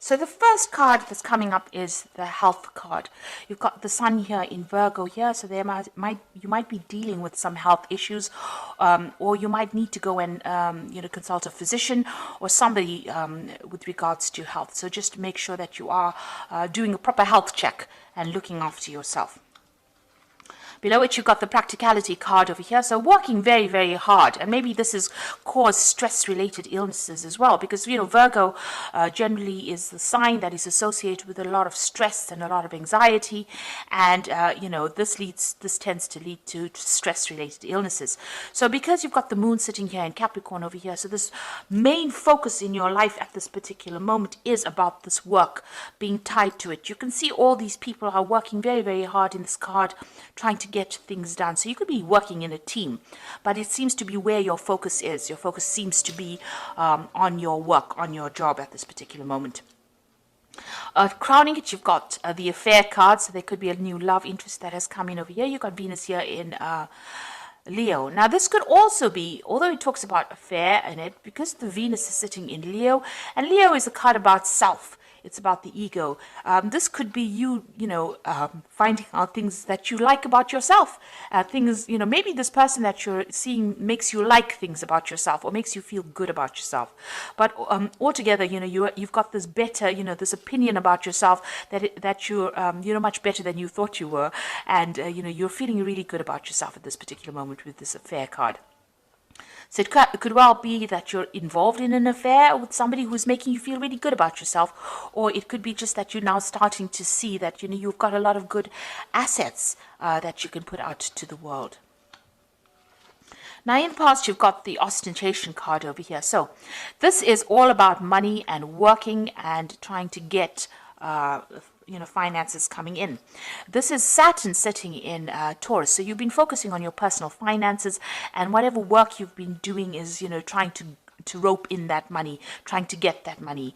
So the first card that's coming up is the health card. You've got the sun here in Virgo here, so there you might be dealing with some health issues, or you might need to go and consult a physician or somebody with regards to health. So just make sure that you are doing a proper health check and looking after yourself. Below it, you've got the practicality card over here. So working very, very hard. And maybe this has caused stress-related illnesses as well. Because, Virgo generally is the sign that is associated with a lot of stress and a lot of anxiety. And, this tends to lead to stress-related illnesses. So because you've got the moon sitting here in Capricorn over here, so this main focus in your life at this particular moment is about this work, being tied to it. You can see all these people are working very, very hard in this card, trying to get things done. So you could be working in a team, but it seems to be where your focus is. Your focus seems to be on your work, on your job at this particular moment. Crowning it, you've got the affair card, so there could be a new love interest that has come in over here. You've got Venus here in Leo. Now this could also be, although it talks about affair in it, because the Venus is sitting in Leo, and Leo is a card about self. It's about the ego. This could be you, finding out things that you like about yourself. Maybe this person that you're seeing makes you like things about yourself or makes you feel good about yourself. But altogether, you've got this better, this opinion about yourself that you're much better than you thought you were. And, you're feeling really good about yourself at this particular moment with this affair card. So it could well be that you're involved in an affair with somebody who's making you feel really good about yourself, or it could be just that you're now starting to see that you've got a lot of good assets that you can put out to the world. Now in the past, you've got the ostentation card over here. So this is all about money and working and trying to get finances coming in. This is Saturn sitting in Taurus. So you've been focusing on your personal finances, and whatever work you've been doing is, trying to rope in that money, trying to get that money,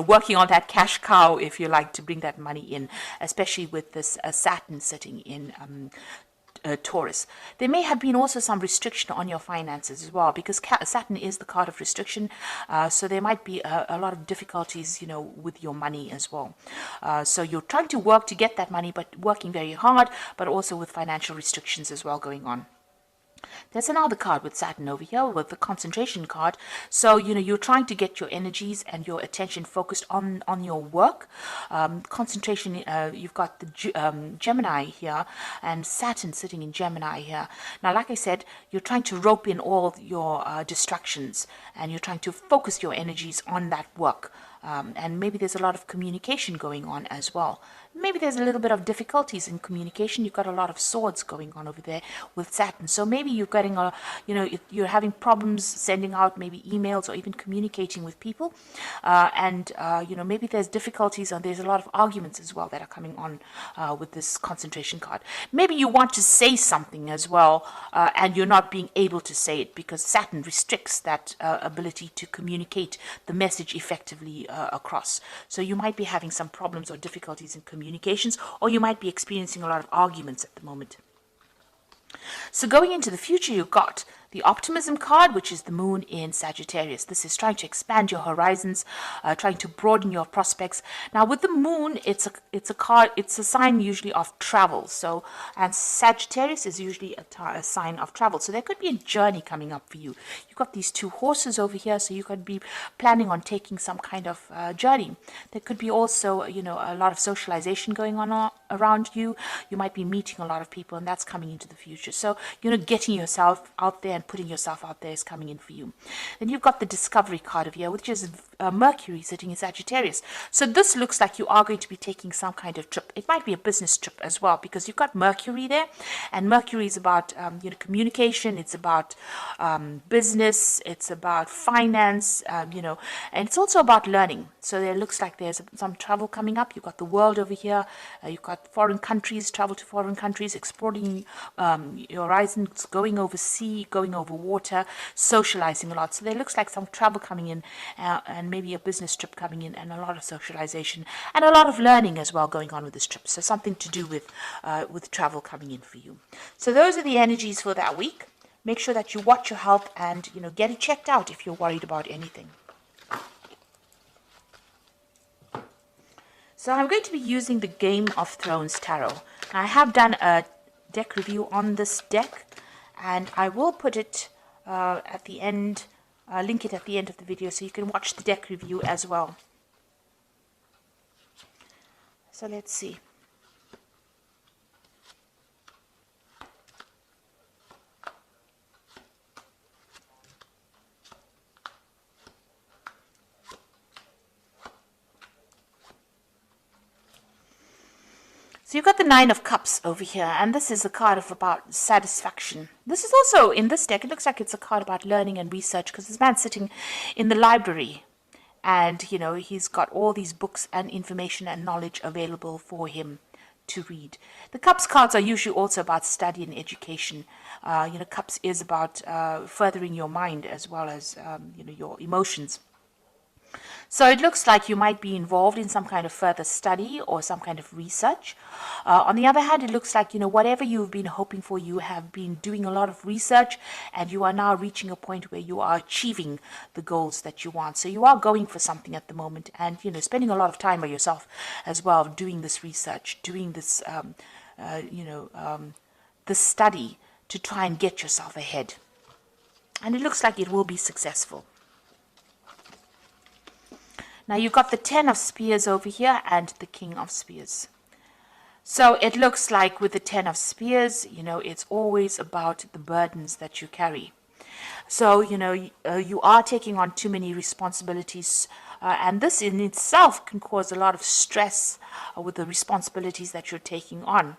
working on that cash cow, if you like, to bring that money in, especially with this Saturn sitting in Taurus. There may have been also some restriction on your finances as well, because Saturn is the card of restriction, so there might be a lot of difficulties, with your money as well. So you're trying to work to get that money, but working very hard, but also with financial restrictions as well going on. There's another card with Saturn over here with the concentration card. So, you're trying to get your energies and your attention focused on your work. Concentration, you've got the Gemini here and Saturn sitting in Gemini here. Now, like I said, you're trying to rope in all your distractions, and you're trying to focus your energies on that work. And maybe there's a lot of communication going on as well. Maybe there's a little bit of difficulties in communication. You've got a lot of swords going on over there with Saturn. So maybe you're getting you're having problems sending out maybe emails or even communicating with people. Maybe there's difficulties and there's a lot of arguments as well that are coming on with this concentration card. Maybe you want to say something as well, and you're not being able to say it because Saturn restricts that ability to communicate the message effectively across. So you might be having some problems or difficulties in communications, or you might be experiencing a lot of arguments at the moment. So going into the future, you've got the optimism card, which is the moon in Sagittarius. This is trying to expand your horizons, trying to broaden your prospects. Now with the moon, it's a card, it's a sign usually of travel. So, and Sagittarius is usually a sign of travel. So there could be a journey coming up for you. You've got these two horses over here, so you could be planning on taking some kind of journey. There could be also, a lot of socialization going on around you. You might be meeting a lot of people, and that's coming into the future. So, getting yourself out there and putting yourself out there is coming in for you. Then you've got the discovery card of here, which is Mercury sitting in Sagittarius. So this looks like you are going to be taking some kind of trip. It might be a business trip as well, because you've got Mercury there, and Mercury is about communication. It's about business. It's about finance. And it's also about learning. So there looks like there's some travel coming up. You've got the world over here. You've got foreign countries, travel to foreign countries, exploring your horizons, going over sea, going over water, socializing a lot. So there looks like some travel coming in, and maybe a business trip coming in, and a lot of socialization and a lot of learning as well going on with this trip. So something to do with travel coming in for you. So those are the energies for that week. Make sure that you watch your health and get it checked out if you're worried about anything. So I'm going to be using the Game of Thrones Tarot. I have done a deck review on this deck, and I will put it at the end, link it at the end of the video so you can watch the deck review as well. So let's see. So you've got the Nine of Cups over here, and this is a card of about satisfaction. This is also, in this deck, it looks like it's a card about learning and research, because this man's sitting in the library, and, you know, he's got all these books and information and knowledge available for him to read. The Cups cards are usually also about study and education. You know, Cups is about furthering your mind as well as, you know, your emotions. So it looks like you might be involved in some kind of further study or some kind of research. On the other hand, it looks like, you know, whatever you've been hoping for, you have been doing a lot of research, and you are now reaching a point where you are achieving the goals that you want. So you are going for something at the moment, and, you know, spending a lot of time by yourself as well, doing this research, doing this, this study to try and get yourself ahead. And it looks like it will be successful. Now you've got the Ten of Spears over here and the King of Spears. So it looks like with the Ten of Spears, you know, it's always about the burdens that you carry. So, you know, you are taking on too many responsibilities, and this in itself can cause a lot of stress with the responsibilities that you're taking on.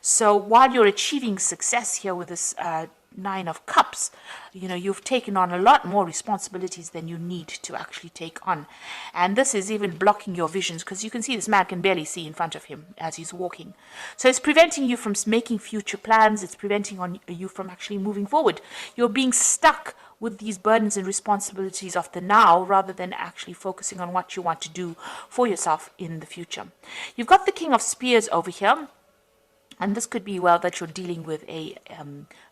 So while you're achieving success here with this Nine of Cups, you know, you've taken on a lot more responsibilities than you need to actually take on. And this is even blocking your visions, because you can see this man can barely see in front of him as he's walking. So it's preventing you from making future plans. It's preventing you from actually moving forward. You're being stuck with these burdens and responsibilities of the now, rather than actually focusing on what you want to do for yourself in the future. You've got the King of Spears over here. And this could be, well, that you're dealing with a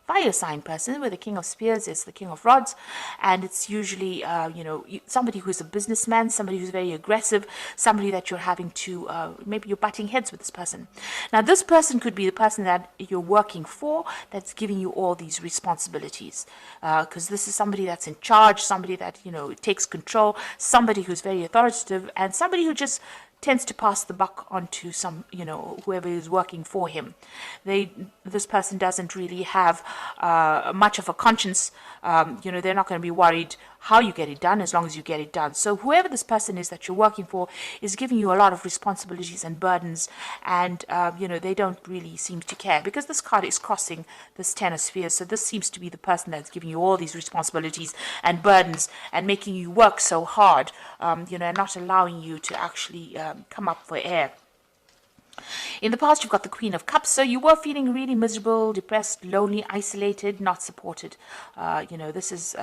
fire sign person, where the King of Spears is the King of Rods. And it's usually, you know, somebody who's a businessman, somebody who's very aggressive, somebody that you're having to, maybe you're butting heads with this person. Now, this person could be the person that you're working for, that's giving you all these responsibilities. Because this is somebody that's in charge, somebody that, you know, takes control, somebody who's very authoritative, and somebody who just tends to pass the buck on to some, you know, whoever is working for him. This person doesn't really have much of a conscience. You know, they're not going to be worried how you get it done, as long as you get it done. So whoever this person is that you're working for is giving you a lot of responsibilities and burdens, and you know, they don't really seem to care, because this card is crossing this Ten of Spears. So this seems to be the person that's giving you all these responsibilities and burdens and making you work so hard, you know, and not allowing you to actually come up for air. In the past, you've got the Queen of Cups, so you were feeling really miserable, depressed, lonely, isolated, not supported. You know, this is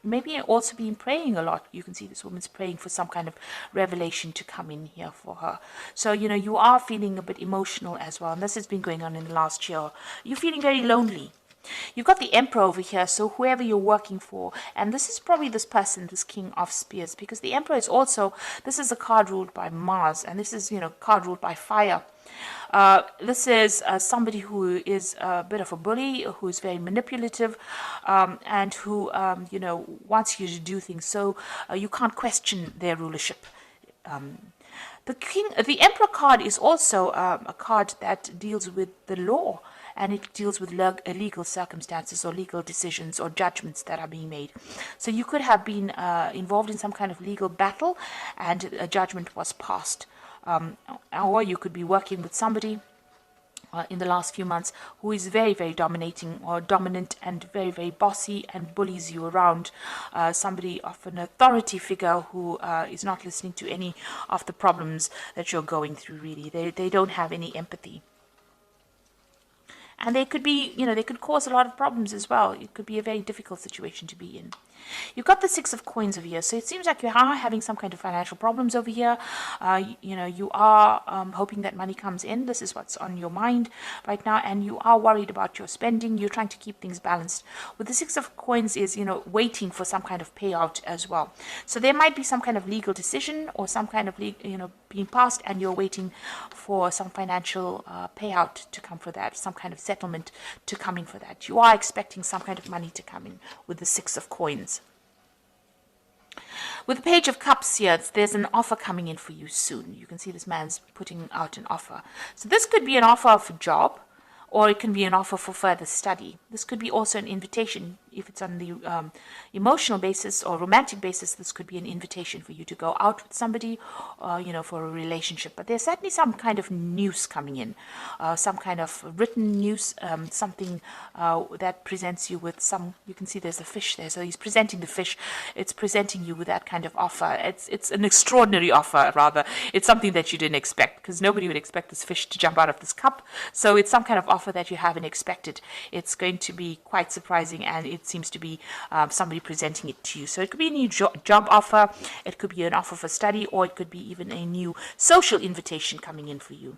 maybe also been praying a lot. You can see this woman's praying for some kind of revelation to come in here for her. So, you know, you are feeling a bit emotional as well, and this has been going on in the last year. You're feeling very lonely. You've got the Emperor over here, so whoever you're working for, and this is probably this person, this King of Spears, because the Emperor is also, this is a card ruled by Mars, and this is, you know, card ruled by fire. This is somebody who is a bit of a bully, who is very manipulative, and who, you know, wants you to do things, so you can't question their rulership. The Emperor card is also a card that deals with the law, and it deals with legal circumstances or legal decisions or judgments that are being made. So you could have been involved in some kind of legal battle, and a judgment was passed. Or you could be working with somebody in the last few months who is very, very dominating or dominant, and very, very bossy, and bullies you around. Somebody of an authority figure who is not listening to any of the problems that you're going through, really. They don't have any empathy. And they could be, you know, they could cause a lot of problems as well. It could be a very difficult situation to be in. You've got the Six of Coins over here, so it seems like you are having some kind of financial problems over here. You are hoping that money comes in. This is what's on your mind right now, and you are worried about your spending. You're trying to keep things balanced. With the Six of Coins is, waiting for some kind of payout as well. So there might be some kind of legal decision or some kind of, being passed, and you're waiting for some financial payout to come for that, some kind of settlement to come in for that. You are expecting some kind of money to come in with the Six of Coins. With the Page of Cups here, there's an offer coming in for you soon. You can see this man's putting out an offer. So this could be an offer of a job, or it can be an offer for further study. This could be also an invitation. If it's on the emotional basis or romantic basis, this could be an invitation for you to go out with somebody, for a relationship. But there's certainly some kind of news coming in, some kind of written news, something that presents you with some. You can see there's a fish there, so he's presenting the fish. It's presenting you with that kind of offer. It's an extraordinary offer, rather. It's something that you didn't expect, because nobody would expect this fish to jump out of this cup. So it's some kind of offer that you haven't expected. It's going to be quite surprising, and it seems to be somebody presenting it to you. So it could be a new job offer, it could be an offer for study, or it could be even a new social invitation coming in for you.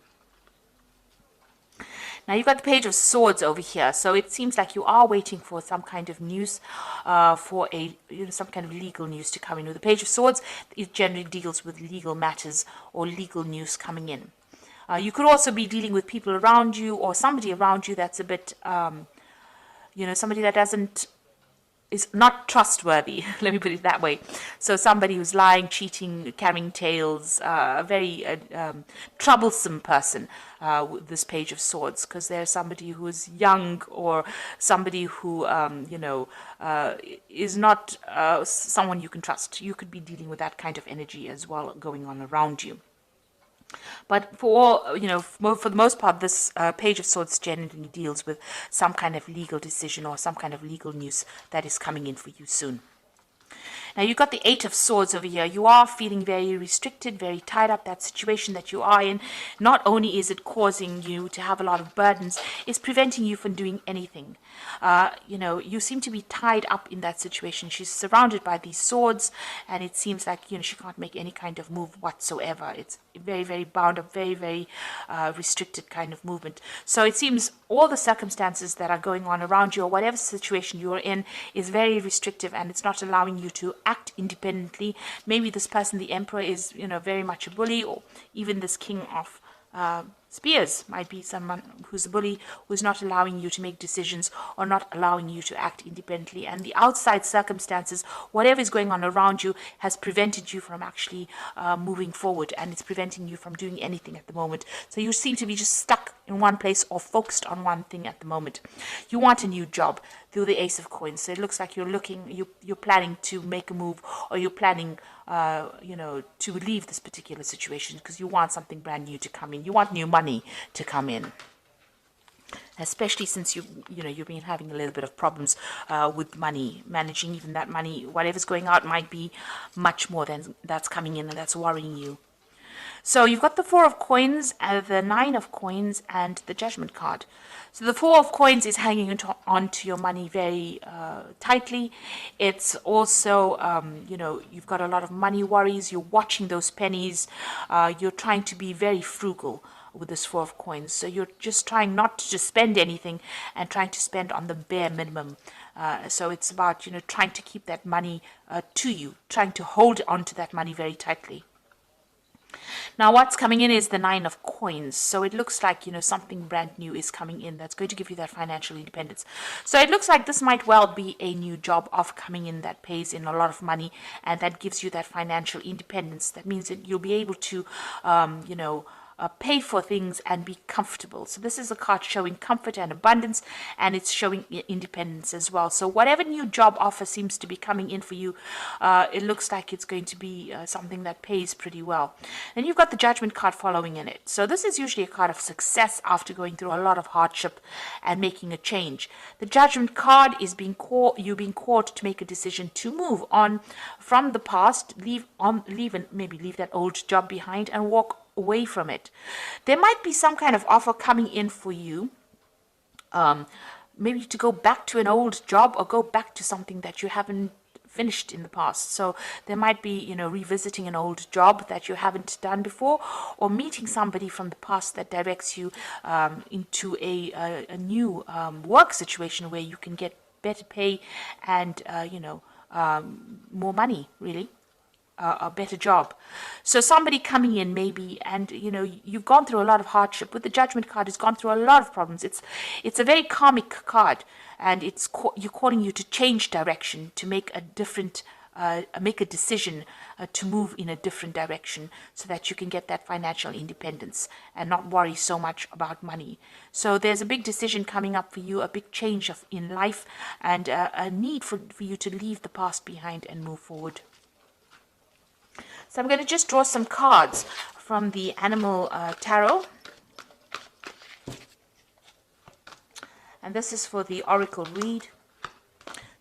Now you've got the Page of Swords over here, so it seems like you are waiting for some kind of news, for some kind of legal news to come in. With the Page of Swords, it generally deals with legal matters or legal news coming in. You could also be dealing with people around you, or somebody around you that's a bit, somebody that is not trustworthy. Let me put it that way. So somebody who's lying, cheating, carrying tales, a very troublesome person with this Page of Swords, because there's somebody who is young, or somebody who, is not someone you can trust. You could be dealing with that kind of energy as well going on around you. But for the most part, this Page of Swords generally deals with some kind of legal decision or some kind of legal news that is coming in for you soon. Now you've got the Eight of Swords over here. You are feeling very restricted, very tied up. That situation that you are in, not only is it causing you to have a lot of burdens, it's preventing you from doing anything. You seem to be tied up in that situation. She's surrounded by these swords, and it seems like she can't make any kind of move whatsoever. It's very, very bound up, very, very restricted kind of movement. So it seems all the circumstances that are going on around you, or whatever situation you're in, is very restrictive, and it's not allowing you to act independently. Maybe this person, the Emperor, is very much a bully, or even this King of Spears might be someone who's a bully, who's not allowing you to make decisions or not allowing you to act independently. And the outside circumstances, whatever is going on around you, has prevented you from actually moving forward, and it's preventing you from doing anything at the moment. So you seem to be just stuck in one place or focused on one thing at the moment. You want a new job through the Ace of Coins. So it looks like you're planning to make a move, or you're planning to leave this particular situation, because you want something brand new to come in. You want new money to come in, especially since you've been having a little bit of problems with money, managing even that money. Whatever's going out might be much more than that's coming in, and that's worrying you. So you've got the Four of Coins, the Nine of Coins, and the Judgment card. So the Four of Coins is hanging onto your money very tightly. It's also, you've got a lot of money worries. You're watching those pennies. You're trying to be very frugal with this Four of Coins. So you're just trying not to just spend anything, and trying to spend on the bare minimum. So it's about, trying to keep that money to you, trying to hold on to that money very tightly. Now what's coming in is the Nine of Coins. So it looks like, something brand new is coming in that's going to give you that financial independence. So it looks like this might well be a new job offer coming in that pays in a lot of money, and that gives you that financial independence. That means that you'll be able to, pay for things and be comfortable. So this is a card showing comfort and abundance, and it's showing independence as well. So whatever new job offer seems to be coming in for you, it looks like it's going to be something that pays pretty well. And you've got the Judgment card following in it. So this is usually a card of success after going through a lot of hardship and making a change. The Judgment card is being called to make a decision to move on from the past, leave that old job behind, and walk away from it. There might be some kind of offer coming in for you, maybe to go back to an old job, or go back to something that you haven't finished in the past. So there might be, revisiting an old job that you haven't done before, or meeting somebody from the past that directs you into a new work situation where you can get better pay and, more money, really. A better job. So somebody coming in maybe, and you've gone through a lot of hardship. With the Judgment card, it's gone through a lot of problems. It's a very karmic card, and you're calling you to change direction, to make a different, make a decision to move in a different direction, so that you can get that financial independence and not worry so much about money. So there's a big decision coming up for you, a big change in life, and a need for you to leave the past behind and move forward. So I'm going to just draw some cards from the Animal Tarot. And this is for the Oracle read.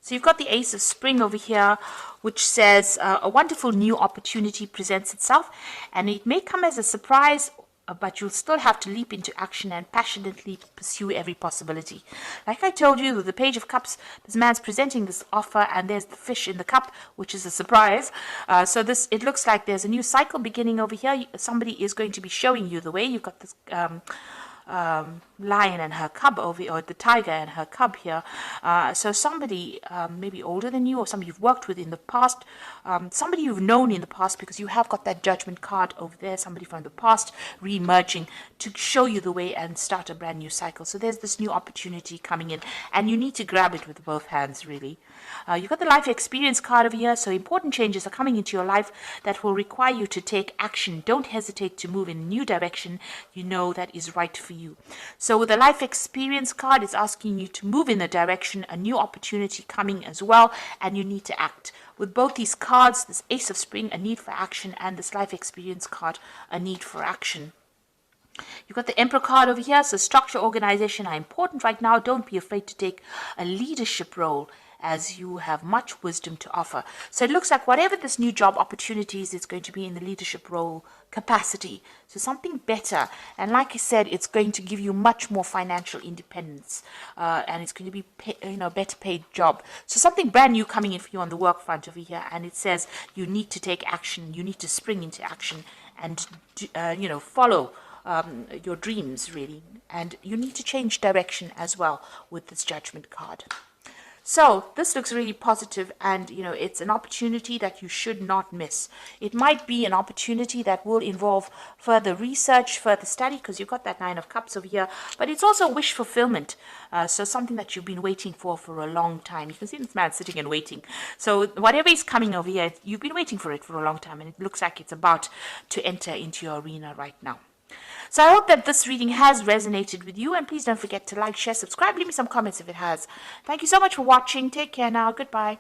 So you've got the Ace of Spring over here, which says a wonderful new opportunity presents itself, and it may come as a surprise, but you'll still have to leap into action and passionately pursue every possibility. Like I told you, with the Page of Cups, this man's presenting this offer, and there's the fish in the cup, which is a surprise. So it looks like there's a new cycle beginning over here. Somebody is going to be showing you the way. You've got this lion and her cub over, or the tiger and her cub here. So somebody maybe older than you, or somebody you've worked with in the past, somebody you've known in the past, because you have got that Judgment card over there, somebody from the past re-emerging to show you the way and start a brand new cycle. So there's this new opportunity coming in, and you need to grab it with both hands, really. You've got the Life Experience card over here, so important changes are coming into your life that will require you to take action. Don't hesitate to move in a new direction you know that is right for you. So with the Life Experience card, it's asking you to move in the direction, a new opportunity coming as well, and you need to act. With both these cards, this Ace of Spring, a need for action, and this Life Experience card, a need for action. You've got the Emperor card over here, so structure, organization are important right now. Don't be afraid to take a leadership role, as you have much wisdom to offer. So it looks like whatever this new job opportunities, it's going to be in the leadership role capacity. So something better. And like I said, it's going to give you much more financial independence. And it's going to be better paid job. So something brand new coming in for you on the work front over here. And it says you need to take action. You need to spring into action and, follow your dreams, really. And you need to change direction as well with this Judgment card. So this looks really positive, and it's an opportunity that you should not miss. It might be an opportunity that will involve further research, further study, because you've got that Nine of Cups over here, but it's also wish fulfillment. So something that you've been waiting for a long time. You can see this man sitting and waiting. So whatever is coming over here, you've been waiting for it for a long time, and it looks like it's about to enter into your arena right now. So I hope that this reading has resonated with you, and please don't forget to like, share, subscribe, leave me some comments if it has. Thank you so much for watching. Take care now. Goodbye.